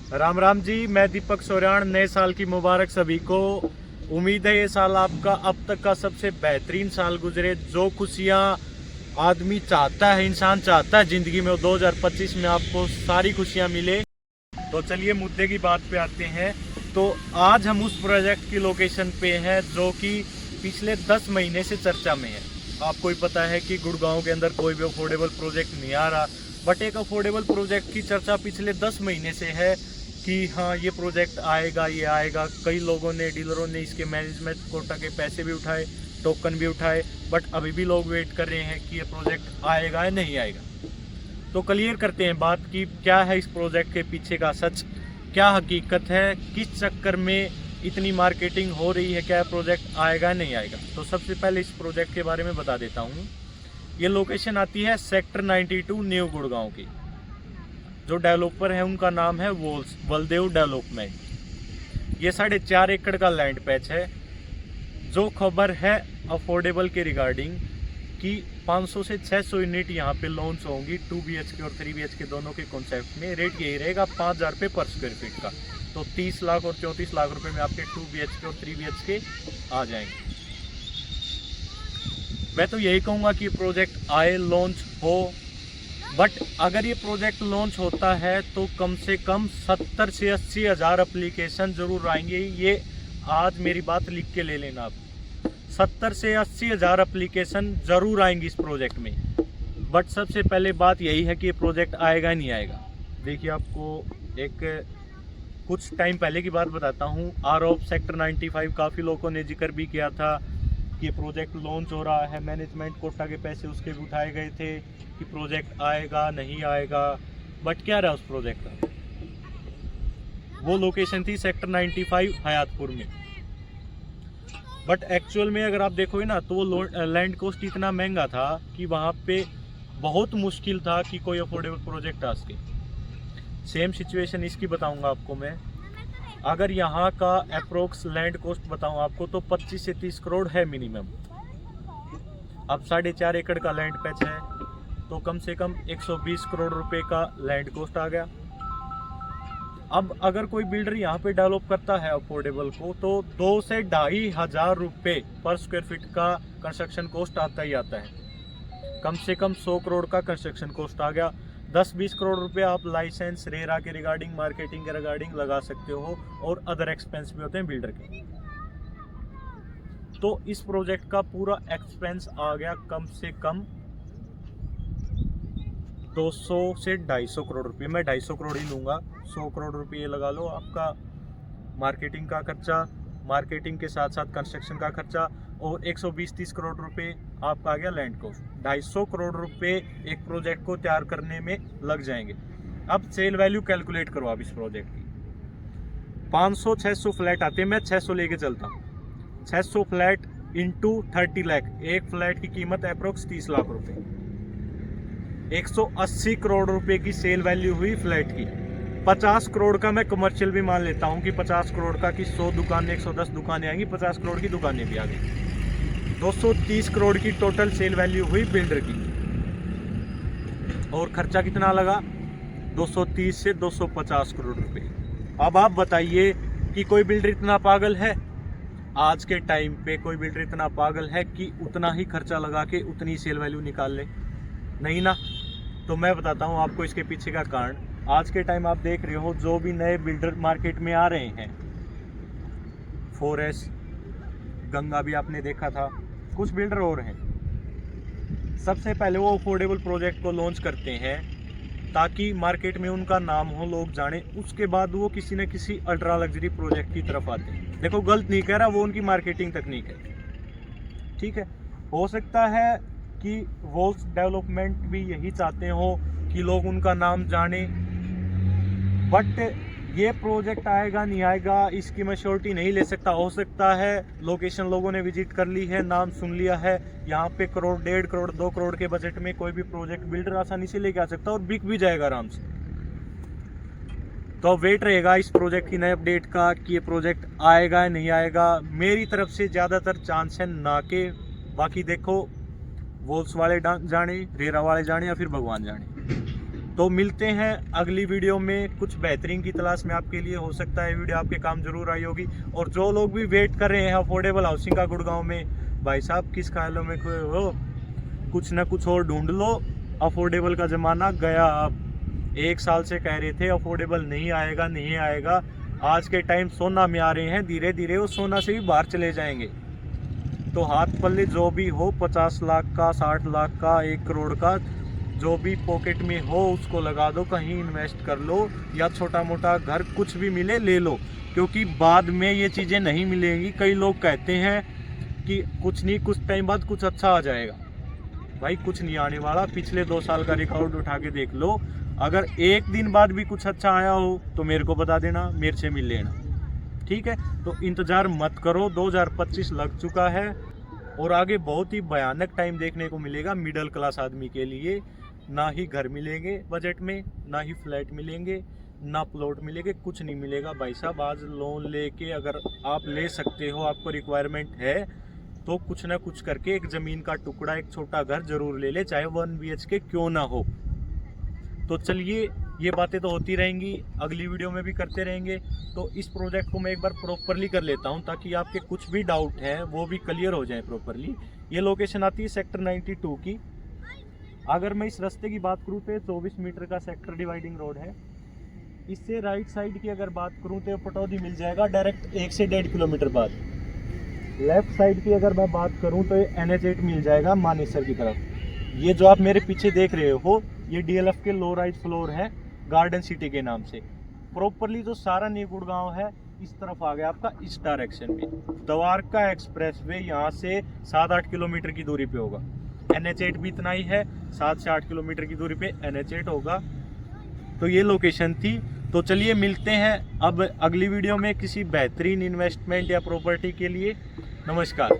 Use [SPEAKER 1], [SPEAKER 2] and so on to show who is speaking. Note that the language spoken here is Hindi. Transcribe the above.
[SPEAKER 1] राम राम जी, मैं दीपक सोराण। नए साल की मुबारक सभी को। उम्मीद है ये साल आपका अब तक का सबसे बेहतरीन साल गुजरे। जो खुशियाँ आदमी चाहता है, इंसान चाहता है ज़िंदगी में, वो 2025 में आपको सारी खुशियाँ मिले। तो चलिए मुद्दे की बात पे आते हैं। तो आज हम उस प्रोजेक्ट की लोकेशन पे हैं जो कि पिछले 10 महीने से चर्चा में है। आपको ही पता है कि गुड़गांव के अंदर कोई भी अफोर्डेबल प्रोजेक्ट नहीं आ रहा, बट एक अफोर्डेबल प्रोजेक्ट की चर्चा पिछले 10 महीने से है कि हाँ ये प्रोजेक्ट आएगा, ये आएगा। कई लोगों ने, डीलरों ने इसके मैनेजमेंट कोटा के पैसे भी उठाए, टोकन भी उठाए, बट अभी भी लोग वेट कर रहे हैं कि ये प्रोजेक्ट आएगा या नहीं आएगा। तो क्लियर करते हैं बात की क्या है इस प्रोजेक्ट के पीछे का सच, क्या हकीकत है, किस चक्कर में इतनी मार्केटिंग हो रही है, क्या प्रोजेक्ट आएगा नहीं आएगा। तो सबसे पहले इस प्रोजेक्ट के बारे में बता देता हूँ। ये लोकेशन आती है सेक्टर 92 न्यू गुड़गांव की। जो डेवलपर है उनका नाम है बलदेव डेवलपमेंट। ये 4.5 एकड़ का लैंड पैच है। जो खबर है अफोर्डेबल के रिगार्डिंग कि 500 से 600 यूनिट यहाँ पे लॉन्च होंगी 2 BHK और 3 BHK दोनों के कॉन्सेप्ट में। रेट यही रहेगा 5,000 रुपये पर स्क्वायर फीट का। तो 30 लाख और 34 लाख रुपए में आपके 2 BHK और 3 BHK आ जाएंगे। मैं तो यही कहूँगा कि प्रोजेक्ट आए, लॉन्च हो, बट अगर ये प्रोजेक्ट लॉन्च होता है तो कम से कम 70 से 80 हज़ार एप्लीकेशन जरूर आएंगे। ये आज मेरी बात लिख के ले लेना आप। 70 से 80 हज़ार एप्लीकेशन जरूर आएंगी इस प्रोजेक्ट में। बट सबसे पहले बात यही है कि ये प्रोजेक्ट आएगा नहीं आएगा। देखिए, आपको एक कुछ टाइम पहले की बात बताता हूँ। आरोप सेक्टर 95 काफ़ी लोगों ने जिक्र भी किया था कि प्रोजेक्ट लॉन्च हो रहा है, मैनेजमेंट कोटा के पैसे उसके भी उठाए गए थे कि प्रोजेक्ट आएगा नहीं आएगा। बट क्या रहा उस प्रोजेक्ट का? वो लोकेशन थी सेक्टर 95 हयातपुर में। बट एक्चुअल में अगर आप देखोगे ना तो वो लैंड कॉस्ट इतना महंगा था कि वहाँ पे बहुत मुश्किल था कि कोई अफोर्डेबल प्रोजेक्ट आ सके। सेम सिचुएशन इसकी बताऊंगा आपको मैं। अगर यहाँ का अप्रोक्स लैंड कॉस्ट बताऊं आपको तो 25 से 30 करोड़ है मिनिमम। अब 4.5 एकड़ का लैंड पैच है तो कम से कम 120 करोड़ रुपए का लैंड कॉस्ट आ गया। अब अगर कोई बिल्डर यहाँ पे डेवलप करता है अफोर्डेबल को तो 2 से 2,500 रुपये पर स्क्वायर फीट का कंस्ट्रक्शन कॉस्ट आता ही आता है। कम से कम 100 करोड़ का कंस्ट्रक्शन कॉस्ट आ गया। 10-20 करोड़ रुपए आप लाइसेंस, रेरा के रिगार्डिंग, मार्केटिंग के रिगार्डिंग लगा सकते हो, और अदर एक्सपेंस भी होते हैं बिल्डर के। तो इस प्रोजेक्ट का पूरा एक्सपेंस आ गया कम से कम 200 से 250 करोड़ रुपए। मैं 250 करोड़ ही लूँगा। 100 करोड़ रुपये लगा लो आपका मार्केटिंग का खर्चा, मार्केटिंग के साथ साथ कंस्ट्रक्शन का खर्चा, और 120-30 करोड़ रुपए आपका आ गया लैंड कॉस्ट। 250 करोड़ रुपए एक प्रोजेक्ट को तैयार करने में लग जाएंगे। अब सेल वैल्यू कैलकुलेट करो आप इस प्रोजेक्ट की। 500-600 फ्लैट आते हैं, मैं 600 लेके चलता हूँ। 600 फ्लैट इंटू 30 लाख, एक फ्लैट की कीमत अप्रोक्स 30 लाख रुपए। 180 करोड़ रुपए की सेल वैल्यू हुई फ्लैट की। 50 करोड़ का मैं कमर्शियल भी मान लेता हूँ कि 50 करोड़ का कि 100 दुकानें, 110 दुकानें आएंगी, 50 करोड़ की दुकानें भी आ गई। 230 करोड़ की टोटल सेल वैल्यू हुई बिल्डर की। और खर्चा कितना लगा? 230 से 250 करोड़ रुपए। अब आप बताइए कि कोई बिल्डर इतना पागल है? आज के टाइम पे कोई बिल्डर इतना पागल है कि उतना ही खर्चा लगा के उतनी सेल वैल्यू निकाल ले? नहीं ना। तो मैं बताता हूँ आपको इसके पीछे का कारण। आज के टाइम आप देख रहे हो जो भी नए बिल्डर मार्केट में आ रहे हैं, 4S, गंगा भी आपने देखा था, कुछ बिल्डर और हैं। सबसे पहले वो अफोर्डेबल प्रोजेक्ट को लॉन्च करते हैं ताकि मार्केट में उनका नाम हो, लोग जाने। उसके बाद वो किसी न किसी अल्ट्रा लग्जरी प्रोजेक्ट की तरफ आते हैं। देखो, गलत नहीं कह रहा, वो उनकी मार्केटिंग तकनीक है, ठीक है। हो सकता है कि वो डेवलपमेंट भी यही चाहते हो कि लोग उनका नाम जाने, बट ये प्रोजेक्ट आएगा नहीं आएगा इसकी मैं श्योरिटी नहीं ले सकता। हो सकता है लोकेशन लोगों ने विजिट कर ली है, नाम सुन लिया है, यहाँ पे करोड़, 1.5 करोड़, 2 करोड़ के बजट में कोई भी प्रोजेक्ट बिल्डर आसानी से लेके आ सकता है और बिक भी जाएगा आराम से। तो वेट रहेगा इस प्रोजेक्ट की नए अपडेट का कि ये प्रोजेक्ट आएगा या नहीं आएगा। मेरी तरफ से ज़्यादातर चांस है ना के। बाकी देखो, वोल्स वाले जाने, रेरा वाले जाने या फिर भगवान जाने। तो मिलते हैं अगली वीडियो में कुछ बेहतरीन की तलाश में आपके लिए। हो सकता है वीडियो आपके काम जरूर आई होगी। और जो लोग भी वेट कर रहे हैं अफोर्डेबल हाउसिंग का गुड़गांव में, भाई साहब किस ख्यालों में हो, कुछ ना कुछ और ढूंढ लो। अफोर्डेबल का ज़माना गया। अब 1 साल से कह रहे थे अफोर्डेबल नहीं आएगा नहीं आएगा, आज के टाइम सोना में आ रहे हैं, धीरे धीरे वो सोना से भी बाहर चले जाएंगे। तो हाथ पल्ले जो भी हो, 50 लाख का, 60 लाख का, 1 करोड़ का, जो भी पॉकेट में हो उसको लगा दो, कहीं इन्वेस्ट कर लो, या छोटा मोटा घर कुछ भी मिले ले लो, क्योंकि बाद में ये चीज़ें नहीं मिलेंगी। कई लोग कहते हैं कि कुछ नहीं, कुछ टाइम बाद कुछ अच्छा आ जाएगा। भाई कुछ नहीं आने वाला। पिछले 2 साल का रिकॉर्ड उठा के देख लो। अगर एक दिन बाद भी कुछ अच्छा आया हो तो मेरे को बता देना, मेरे से मिल लेना, ठीक है। तो इंतज़ार मत करो, 2025 लग चुका है और आगे बहुत ही भयानक टाइम देखने को मिलेगा मिडिल क्लास आदमी के लिए। ना ही घर मिलेंगे बजट में, ना ही फ्लैट मिलेंगे, ना प्लॉट मिलेंगे, कुछ नहीं मिलेगा भाई साहब। आज लोन लेके अगर आप ले सकते हो, आपको रिक्वायरमेंट है, तो कुछ ना कुछ करके एक ज़मीन का टुकड़ा, एक छोटा घर जरूर ले ले, चाहे 1 BHK क्यों ना हो। तो चलिए, ये बातें तो होती रहेंगी, अगली वीडियो में भी करते रहेंगे। तो इस प्रोजेक्ट को मैं एक बार प्रॉपरली कर लेता हूँ ताकि आपके कुछ भी डाउट हैं वो भी क्लियर हो जाए प्रॉपरली। ये लोकेशन आती है सेक्टर 92 की। अगर मैं इस रास्ते की बात करूँ तो 24 मीटर का सेक्टर डिवाइडिंग रोड है। इससे राइट साइड की अगर बात करूँ तो पटौदी मिल जाएगा डायरेक्ट 1 से 1.5 किलोमीटर बाद। लेफ्ट साइड की अगर मैं बात करूँ तो NH8 मिल जाएगा मानेसर की तरफ। ये जो आप मेरे पीछे देख रहे हो, ये DLF के लो राइज फ्लोर है, गार्डन सिटी के नाम से। प्रॉपरली जो सारा न्यू गुड़गांव है इस तरफ आ गया आपका, इस डायरेक्शन में। द्वारका एक्सप्रेस वे यहाँ से 7-8 किलोमीटर की दूरी पे होगा। NH8 भी इतना ही है, 7 से 8 किलोमीटर की दूरी पे NH8 होगा। तो ये लोकेशन थी। तो चलिए मिलते हैं अब अगली वीडियो में किसी बेहतरीन इन्वेस्टमेंट या प्रॉपर्टी के लिए। नमस्कार।